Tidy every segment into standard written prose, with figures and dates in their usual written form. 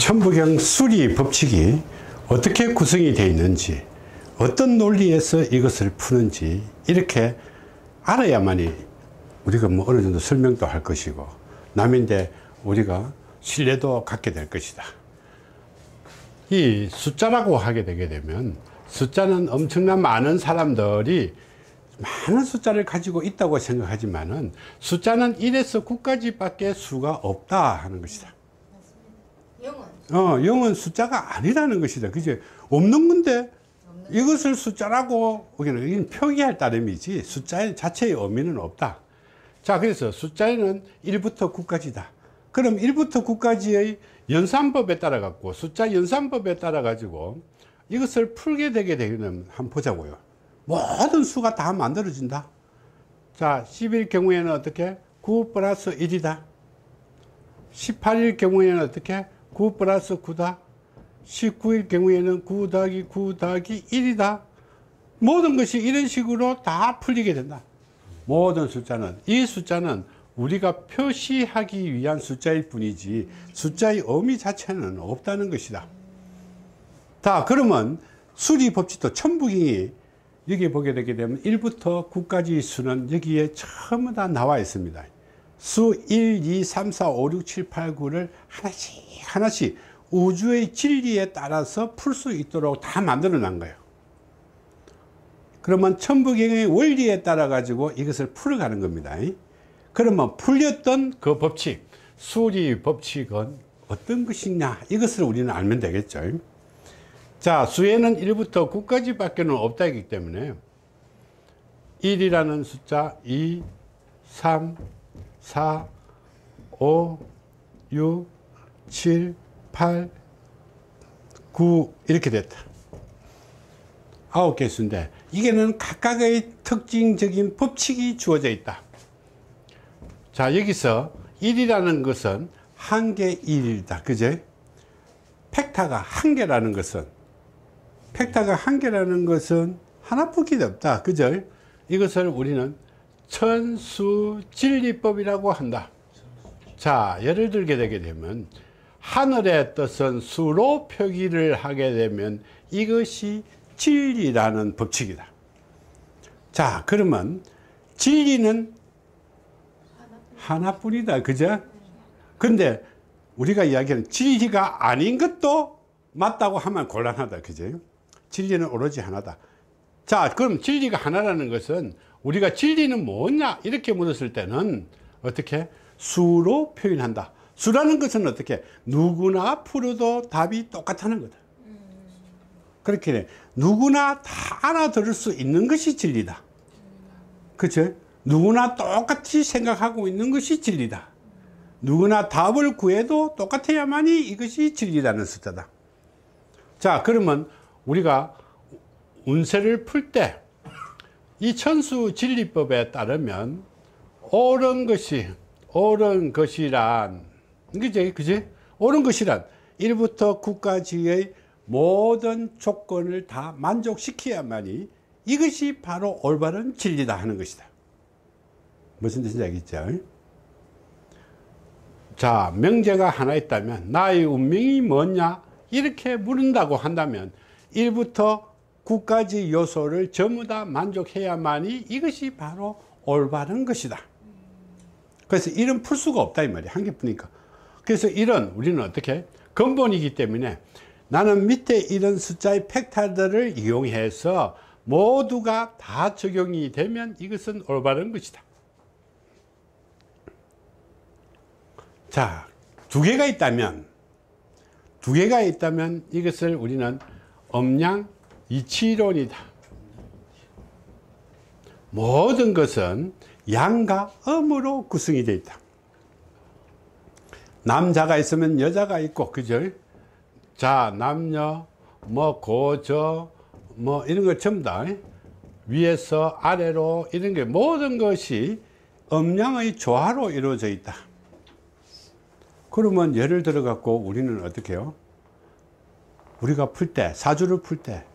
천부경 수리 법칙이 어떻게 구성이 되어 있는지, 어떤 논리에서 이것을 푸는지 이렇게 알아야만이 우리가 뭐 어느 정도 설명도 할 것이고, 남인데 우리가 신뢰도 갖게 될 것이다. 이 숫자라고 하게 되게 되면, 숫자는 엄청난 많은 사람들이 많은 숫자를 가지고 있다고 생각하지만은, 숫자는 1에서 9까지 밖에 수가 없다 하는 것이다. 영은 숫자가 아니라는 것이다. 그죠? 없는 건데 이것을 숫자라고 우리는 표기할 따름이지 숫자 자체의 의미는 없다. 자, 그래서 숫자에는 1부터 9까지다. 그럼 1부터 9까지의 연산법에 따라 갖고, 숫자 연산법에 따라 가지고 이것을 풀게 되게 되면 한번 보자고요. 모든 수가 다 만들어진다. 자, 10일 경우에는 어떻게? 9 플러스 1이다. 18일 경우에는 어떻게? 9 플러스 9다. 19일 경우에는 9 더하기 9 더하기 1이다. 모든 것이 이런 식으로 다 풀리게 된다. 모든 숫자는, 이 숫자는 우리가 표시하기 위한 숫자일 뿐이지 숫자의 의미 자체는 없다는 것이다. 자, 그러면 수리 법칙도 천부경이 여기 보게 되게 되면 1부터 9까지 수는 여기에 전부 다 나와 있습니다. 수 1, 2, 3, 4, 5, 6, 7, 8, 9를 하나씩 우주의 진리에 따라서 풀 수 있도록 다 만들어 놓은 거예요. 그러면 천부경의 원리에 따라 가지고 이것을 풀어가는 겁니다. 그러면 풀렸던 그 법칙, 수리 법칙은 어떤 것이냐, 이것을 우리는 알면 되겠죠. 자, 수에는 1부터 9까지 밖에는 없다 했기 때문에 1이라는 숫자, 2, 3, 4, 5, 6, 7, 8, 9 이렇게 됐다. 9개 수인데 이게는 각각의 특징적인 법칙이 주어져 있다. 자, 여기서 1이라는 것은 한 개 1이다. 그죠? 팩타가 한 개라는 것은, 팩타가 한 개라는 것은 하나뿐이 없다. 그죠? 이것을 우리는 천수진리법이라고 한다. 자, 예를 들게 되게 되면 하늘의 뜻은 수로 표기를 하게 되면 이것이 진리라는 법칙이다. 자, 그러면 진리는 하나뿐이다. 그죠? 근데 우리가 이야기하는 진리가 아닌 것도 맞다고 하면 곤란하다. 그죠? 진리는 오로지 하나다. 자, 그럼 진리가 하나라는 것은 우리가 진리는 뭐냐? 이렇게 물었을 때는 어떻게? 수로 표현한다. 수라는 것은 어떻게? 누구나 풀어도 답이 똑같다는 거다. 그렇게 누구나 다 알아들을 수 있는 것이 진리다. 그렇죠? 누구나 똑같이 생각하고 있는 것이 진리다. 누구나 답을 구해도 똑같아야만이 이것이 진리라는 숫자다. 자, 그러면 우리가 운세를 풀 때 이 천수진리법에 따르면 옳은 것이란, 그지? 옳은 것이란 1부터 9까지의 모든 조건을 다 만족시켜야만이 이것이 바로 올바른 진리다 하는 것이다. 무슨 뜻인지 알겠죠? 자, 명제가 하나 있다면 나의 운명이 뭐냐? 이렇게 물은다고 한다면 1부터 9까지 요소를 전부 다 만족해야만이 이것이 바로 올바른 것이다. 그래서 1은 풀 수가 없다 이 말이야. 한 개뿐이니까. 그래서 1은 우리는 어떻게? 근본이기 때문에 나는 밑에 이런 숫자의 팩타들을 이용해서 모두가 다 적용이 되면 이것은 올바른 것이다. 자, 두 개가 있다면 이것을 우리는 음양 이치론이다. 모든 것은 양과 음으로 구성이 되어 있다. 남자가 있으면 여자가 있고, 그죠? 자, 남녀, 뭐 고저, 뭐 이런 거 전부 다 위에서 아래로 이런 게 모든 것이 음양의 조화로 이루어져 있다. 그러면 예를 들어 갖고 우리는 어떻게 해요? 우리가 풀 때, 사주를 풀 때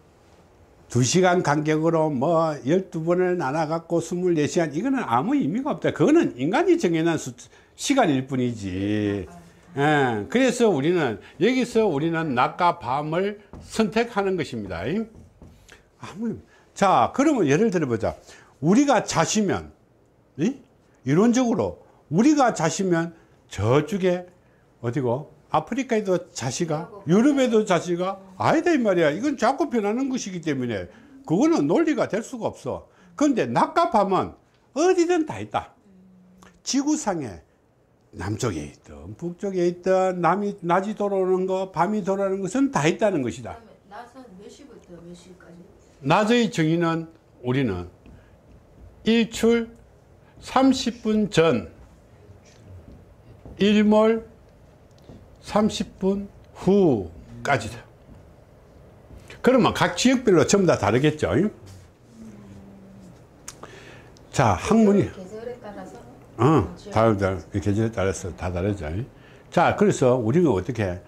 2시간 간격으로 뭐 12번을 나눠 갖고 24시간, 이거는 아무 의미가 없다. 그거는 인간이 정해놓은 시간일 뿐이지 예, 그래서 우리는 여기서 우리는 낮과 밤을 선택하는 것입니다. 자, 그러면 예를 들어보자. 우리가 자시면, 이론적으로 우리가 자시면 저쪽에 어디고 아프리카에도 자시가, 유럽에도 자시가 아니다 이 말이야. 이건 자꾸 변하는 것이기 때문에 그거는 논리가 될 수가 없어. 그런데 낮과 밤은 어디든 다 있다. 지구상에 남쪽에 있든 북쪽에 있든 낮이 돌아오는 거, 밤이 돌아오는 것은 다 있다는 것이다. 낮은 몇 시부터 몇 시까지? 낮의 정의는 우리는 일출 30분 전, 일몰 30분 후까지다. 그러면 각 지역별로 전부 다 다르겠죠. 자, 학문이 계절에 따라서 계절에 따라서 다 다르죠. 자, 그래서 우리가 어떻게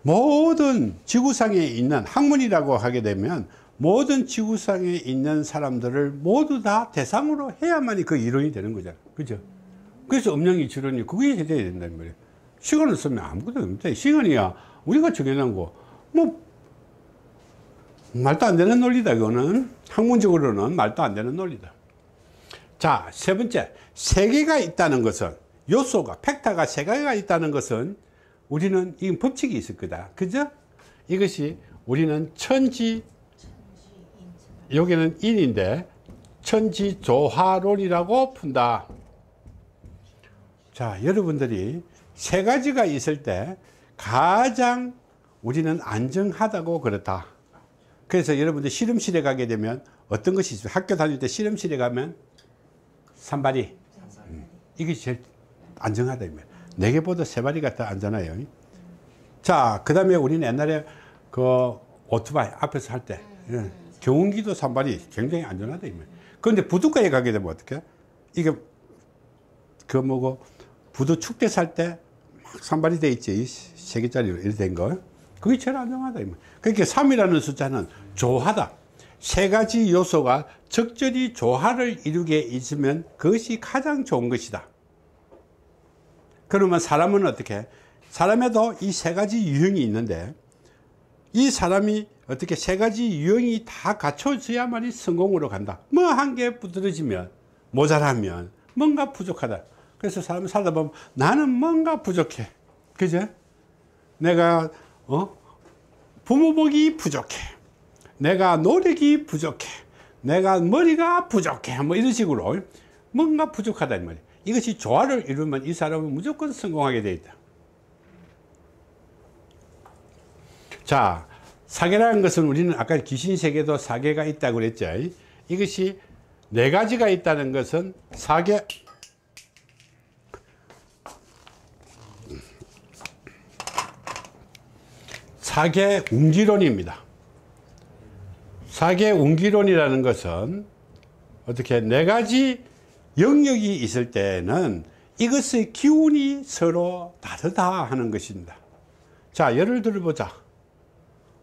모든 지구상에 있는 학문이라고 하게 되면 모든 지구상에 있는 사람들을 모두 다 대상으로 해야만이 그 이론이 되는 거잖아. 그죠? 그래서 음양이 지론이 그게 해야 된다는 말이에요. 시간을 쓰면 아무것도 없다. 시간이야 우리가 정해놓은 거, 뭐 말도 안 되는 논리다. 이거는 학문적으로는 말도 안 되는 논리다. 자, 세 번째, 세계가 있다는 것은, 요소가 팩타가 세 가지가 있다는 것은 우리는 이 법칙이 있을 거다. 그죠? 이것이 우리는 천지, 여기는 인인데 천지조화론이라고 푼다. 자, 여러분들이 세 가지가 있을 때 가장 우리는 안정하다고 그렇다. 그래서 여러분들 실험실에 가게 되면 어떤 것이 있어요? 학교 다닐 때 실험실에 가면 산발이, 이게 제일 안정하다. 네 개보다 세 발이가 더 안전해요. 자, 그 다음에 우리는 옛날에 그 오토바이 앞에서 할 때 경운기도 산발이 굉장히 안전하다. 그런데 부두가에 가게 되면 어떻게? 이게 그 뭐고 부두 축대 살 때 막 산발이 돼 있지. 세 개짜리 이렇게 된 거. 그게 제일 안정하다. 그러니까 3이라는 숫자는 조화다. 세 가지 요소가 적절히 조화를 이루게 있으면 그것이 가장 좋은 것이다. 그러면 사람은 어떻게? 사람에도 이 세 가지 유형이 있는데 이 사람이 어떻게 세 가지 유형이 다 갖춰져야만이 성공으로 간다. 뭐 한 개 부드러지면, 모자라면 뭔가 부족하다. 그래서 사람이 살다 보면 나는 뭔가 부족해. 그죠? 내가 부모복이 부족해. 내가 노력이 부족해. 내가 머리가 부족해. 뭐 이런 식으로 뭔가 부족하다 이 말이에요. 이것이 조화를 이루면 이 사람은 무조건 성공하게 되어 있다. 자, 사계라는 것은 우리는 아까 귀신세계도 사계가 있다고 그랬죠. 이것이 네 가지가 있다는 것은 사계 운기론입니다. 사계 운기론이라는 것은 어떻게 네 가지 영역이 있을 때는 이것의 기운이 서로 다르다 하는 것입니다. 자, 예를 들어보자.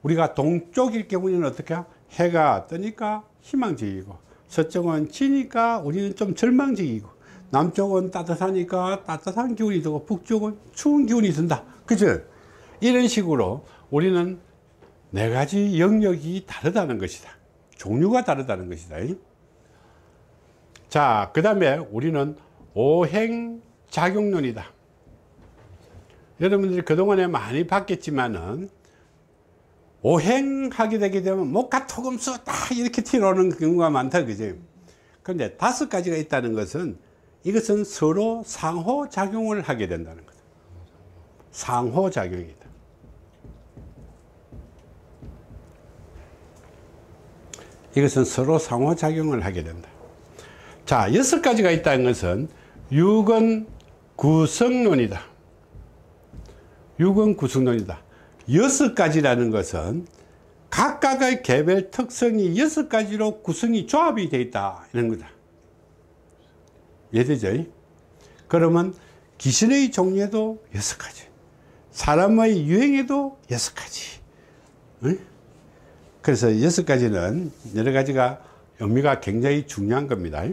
우리가 동쪽일 경우에는 어떻게? 해가 뜨니까 희망적이고, 서쪽은 지니까 우리는 좀 절망적이고, 남쪽은 따뜻하니까 따뜻한 기운이 들고, 북쪽은 추운 기운이 든다. 그죠? 이런 식으로 우리는 네 가지 영역이 다르다는 것이다. 종류가 다르다는 것이다. 자, 그 다음에 우리는 오행작용론이다. 여러분들이 그동안에 많이 봤겠지만은 오행하게 되게 되면 목가토금수 딱 이렇게 튀어나오는 경우가 많다. 그죠? 그런데 5가지가 있다는 것은 이것은 서로 상호작용을 하게 된다는 거다. 상호작용이다. 이것은 서로 상호작용을 하게 된다. 자, 6가지가 있다는 것은 유건구성론이다. 유건구성론이다. 6가지라는 것은 각각의 개별 특성이 6가지로 구성이 조합이 되어 있다 이런 거다. 이해되죠? 그러면 귀신의 종류에도 6가지, 사람의 유행에도 6가지. 응? 그래서 6가지는 여러 가지가 의미가 굉장히 중요한 겁니다.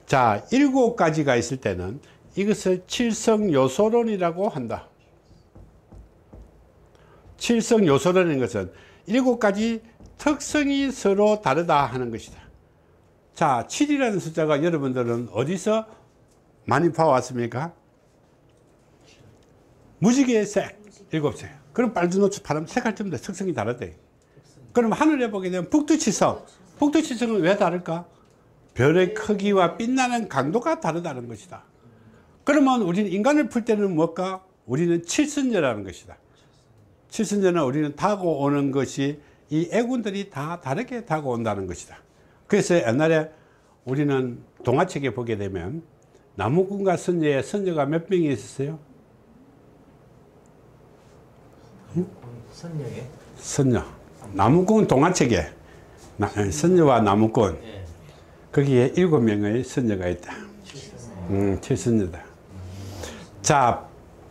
자, 7가지가 있을 때는 이것을 칠성요소론이라고 한다. 칠성 요소라는 것은 7가지 특성이 서로 다르다 하는 것이다. 자, 7이라는 숫자가 여러분들은 어디서 많이 봐왔습니까? 무지개의 색, 7색. 그럼 빨주노초, 파란, 색깔 때문에 특성이 다르대. 그럼 하늘에 보게 되면 북두칠성. 북두칠성은 왜 다를까? 별의 크기와 빛나는 강도가 다르다는 것이다. 그러면 우리는 인간을 풀 때는 뭘까? 우리는 칠선녀라는 것이다. 칠선녀는 우리는 타고 오는 것이 이 애군들이 다 다르게 타고 온다는 것이다. 그래서 옛날에 우리는 동화책에 보게 되면 나무꾼과 선녀의 선녀가 몇 명이 있었어요? 선녀에? 선녀. 나무꾼 동화책에 선녀와 나무꾼 거기에 7명의 선녀가 있다. 칠선녀다. 자,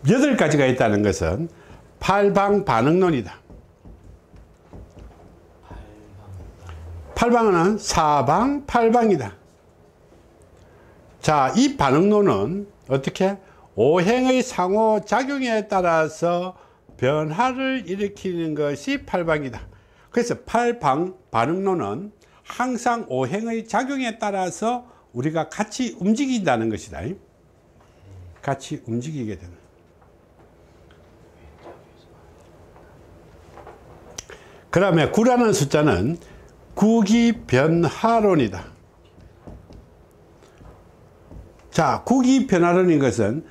8가지가 있다는 것은 팔방반응론이다. 팔방은 사방팔방이다. 자, 이 반응론은 어떻게? 오행의 상호작용에 따라서 변화를 일으키는 것이 팔방이다. 그래서 팔방반응론은 항상 오행의 작용에 따라서 우리가 같이 움직인다는 것이다. 같이 움직이게 되는. 그 다음에 9라는 숫자는 구기변화론이다. 자, 구기변화론인 것은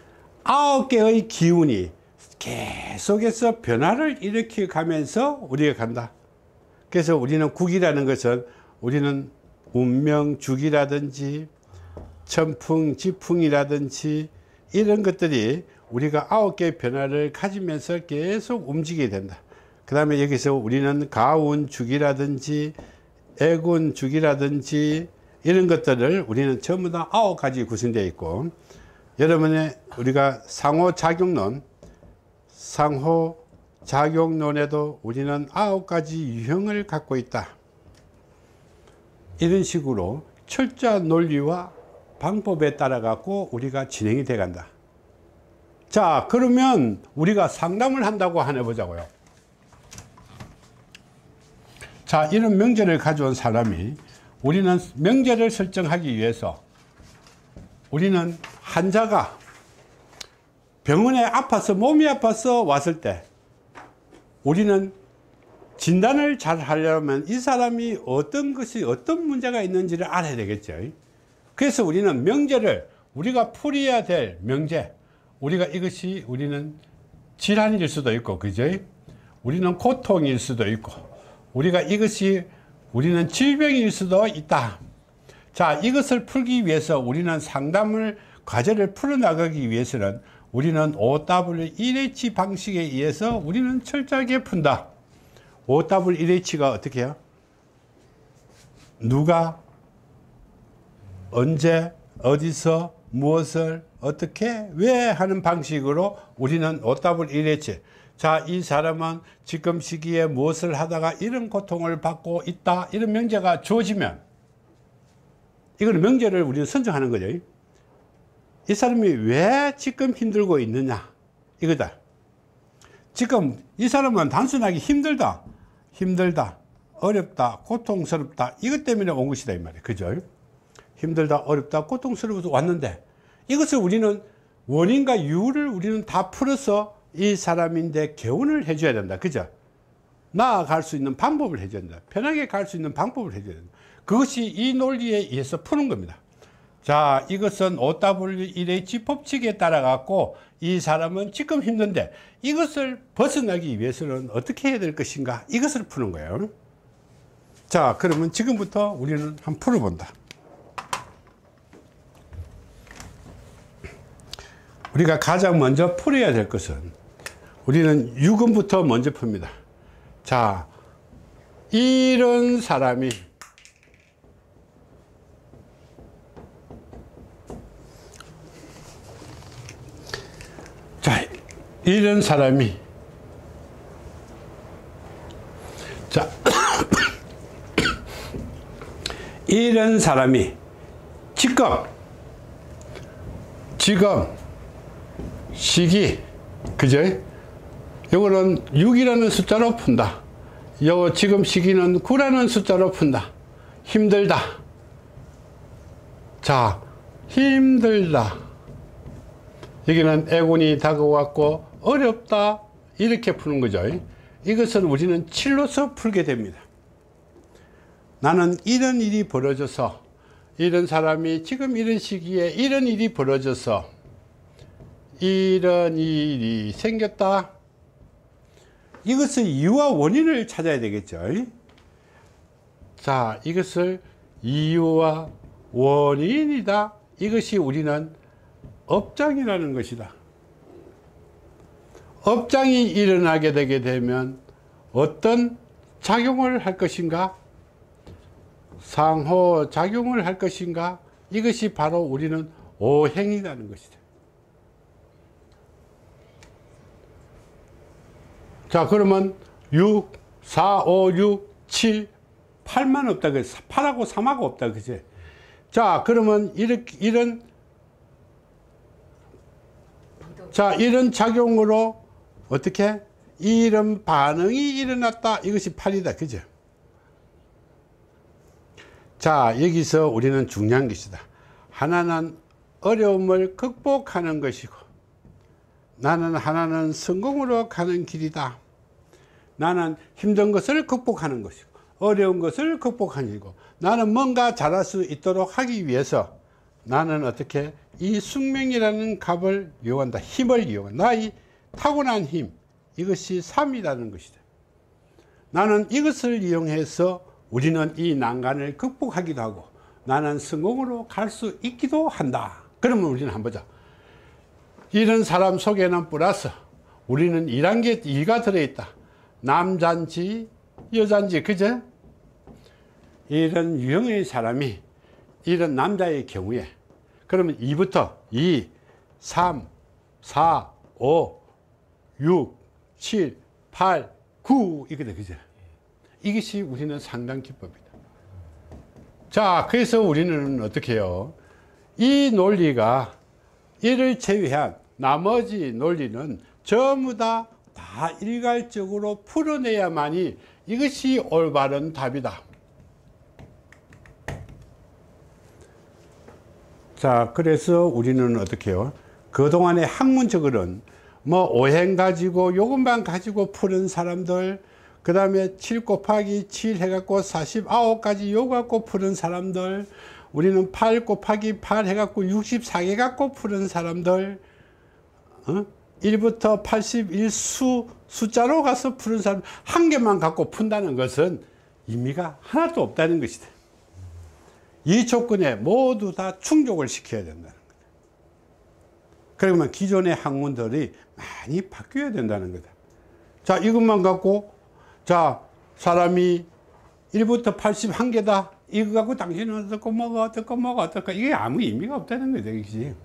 9개의 기운이 계속해서 변화를 일으켜 가면서 우리가 간다. 그래서 우리는 구기라는 것은 우리는 운명주기라든지 천풍지풍이라든지 이런 것들이 우리가 9개의 변화를 가지면서 계속 움직이게 된다. 그 다음에 여기서 우리는 가운주기라든지 애군주기라든지 이런 것들을 우리는 전부 다 9가지 구성되어 있고, 여러분의 우리가 상호작용론에도 우리는 9가지 유형을 갖고 있다. 이런 식으로 철저한 논리와 방법에 따라 갖고 우리가 진행이 돼 간다. 자, 그러면 우리가 상담을 한다고 하나 보자고요. 자, 이런 명제를 가져온 사람이, 우리는 명제를 설정하기 위해서 우리는 환자가 병원에 아파서, 몸이 아파서 왔을 때 우리는 진단을 잘 하려면 이 사람이 어떤 문제가 있는지를 알아야 되겠죠. 그래서 우리는 명제를, 우리가 풀어야 될 명제, 우리가 이것이 우리는 질환일 수도 있고, 그죠? 우리는 고통일 수도 있고, 우리가 이것이 우리는 질병일 수도 있다. 자, 이것을 풀기 위해서 우리는 상담을, 과제를 풀어나가기 위해서는 우리는 OW1H 방식에 의해서 우리는 철저하게 푼다. OW1H가 어떻게 해요? 누가, 언제, 어디서, 무엇을, 어떻게, 왜 하는 방식으로 우리는 OW1H. 자, 이 사람은 지금 시기에 무엇을 하다가 이런 고통을 받고 있다. 이런 명제가 주어지면, 이거는 명제를 우리는 선정하는 거죠. 이 사람이 왜 지금 힘들고 있느냐, 이거다. 지금 이 사람은 단순하게 힘들다, 어렵다, 고통스럽다, 이것 때문에 온 것이다, 이 말이에요. 그죠? 힘들다, 어렵다, 고통스러워서 왔는데, 이것을 우리는 원인과 이유를 우리는 다 풀어서 이 사람인데 개운을 해줘야 된다. 그죠? 나아갈 수 있는 방법을 해줘야 된다. 편하게 갈 수 있는 방법을 해줘야 된다. 그것이 이 논리에 의해서 푸는 겁니다. 자, 이것은 OW1H 법칙에 따라 갖고 이 사람은 지금 힘든데 이것을 벗어나기 위해서는 어떻게 해야 될 것인가, 이것을 푸는 거예요. 자, 그러면 지금부터 우리는 한번 풀어본다. 우리가 가장 먼저 풀어야 될 것은, 우리는 유금부터 먼저 풉니다. 자, 이런 사람이, 자, 이런 사람이, 자, 이런 사람이 지금 시기, 그죠? 요거는 6이라는 숫자로 푼다. 요 지금 시기는 9라는 숫자로 푼다. 힘들다. 자, 힘들다. 여기는 애군이 다가왔고 어렵다. 이렇게 푸는 거죠. 이것은 우리는 7로서 풀게 됩니다. 나는 이런 일이 벌어져서, 이런 사람이 지금 이런 시기에 이런 일이 벌어져서 이런 일이 생겼다. 이것의 이유와 원인을 찾아야 되겠죠. 자, 이것을 이유와 원인이다. 이것이 우리는 업장이라는 것이다. 업장이 일어나게 되게 되면 어떤 작용을 할 것인가? 상호작용을 할 것인가? 이것이 바로 우리는 오행이라는 것이다. 자, 그러면 6, 4, 5, 6, 7, 8만 없다 그랬어. 8하고 3하고 없다 그지? 자, 그러면 이런 작용으로 어떻게? 이런 반응이 일어났다. 이것이 8이다. 그죠? 자, 여기서 우리는 중요한 것이다. 하나는 어려움을 극복하는 것이고, 하나는 성공으로 가는 길이다. 나는 힘든 것을 극복하는 것이고, 어려운 것을 극복하는 일이고, 나는 뭔가 잘할 수 있도록 하기 위해서 나는 어떻게? 이 숙명이라는 값을 이용한다. 힘을 이용한다. 나의 타고난 힘. 이것이 3이라는 것이다. 나는 이것을 이용해서 우리는 이 난간을 극복하기도 하고, 나는 성공으로 갈 수 있기도 한다. 그러면 우리는 한번 보자. 이런 사람 속에는 플러스 우리는 1한 2가 들어있다. 남잔지 여잔지, 그죠? 이런 유형의 사람이 이런 남자의 경우에 그러면 2부터 2, 3, 4, 5, 6, 7, 8, 9 이거다, 그죠? 이것이 우리는 상당 기법이다. 자, 그래서 우리는 어떻게 해요? 이 논리가 이를 제외한 나머지 논리는 전부 다 일괄적으로 풀어내야만이 이것이 올바른 답이다. 자, 그래서 우리는 어떻게 해요? 그동안에 학문적으로는 뭐 오행 가지고 요것만 가지고 푸는 사람들, 그 다음에 7 곱하기 7 해갖고 49가지 요 갖고 푸는 사람들, 우리는 8 곱하기 8 해갖고 64개 갖고 푸는 사람들, 1부터 81 숫자로 가서 푸는 사람, 한 개만 갖고 푼다는 것은 의미가 하나도 없다는 것이다. 이 조건에 모두 다 충족을 시켜야 된다는 거다. 그러면 기존의 학문들이 많이 바뀌어야 된다는 거다. 자, 이것만 갖고, 자, 사람이 1부터 81개다. 이거 갖고 당신은 어떻고 뭐가 어떻고 뭐가 어떻고, 이게 아무 의미가 없다는 거죠. 그지?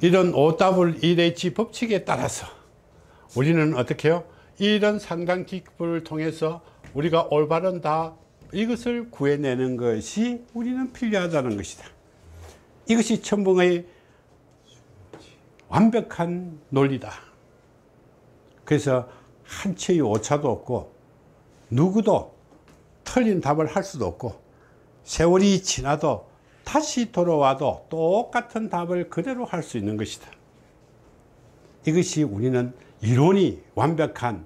이런 OWH 법칙에 따라서 우리는 어떻게 해요? 이런 상당 기법을 통해서 우리가 올바른 답, 이것을 구해내는 것이 우리는 필요하다는 것이다. 이것이 천붕의 완벽한 논리다. 그래서 한치의 오차도 없고, 누구도 틀린 답을 할 수도 없고, 세월이 지나도 다시 돌아와도 똑같은 답을 그대로 할 수 있는 것이다. 이것이 우리는 이론이 완벽한,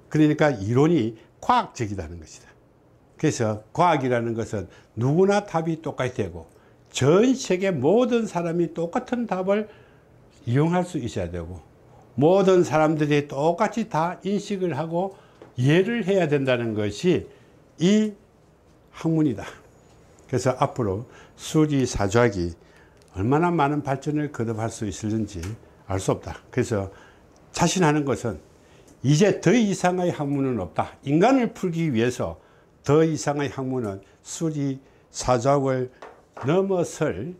그러니까 이론이 과학적이라는 것이다. 그래서 과학이라는 것은 누구나 답이 똑같이 되고, 전 세계 모든 사람이 똑같은 답을 이용할 수 있어야 되고, 모든 사람들이 똑같이 다 인식을 하고 이해를 해야 된다는 것이 이 학문이다. 그래서 앞으로 수리사조학이 얼마나 많은 발전을 거듭할 수 있을지 알 수 없다. 그래서 자신하는 것은 이제 더 이상의 학문은 없다. 인간을 풀기 위해서 더 이상의 학문은 수리사조학을 넘어설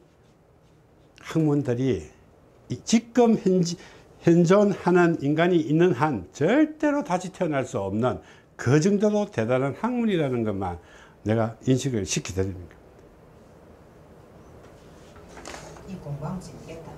학문들이 지금 현존하는 인간이 있는 한 절대로 다시 태어날 수 없는 그 정도로 대단한 학문이라는 것만 내가 인식을 시켜드립니다. 이 공부하면 재밌겠다.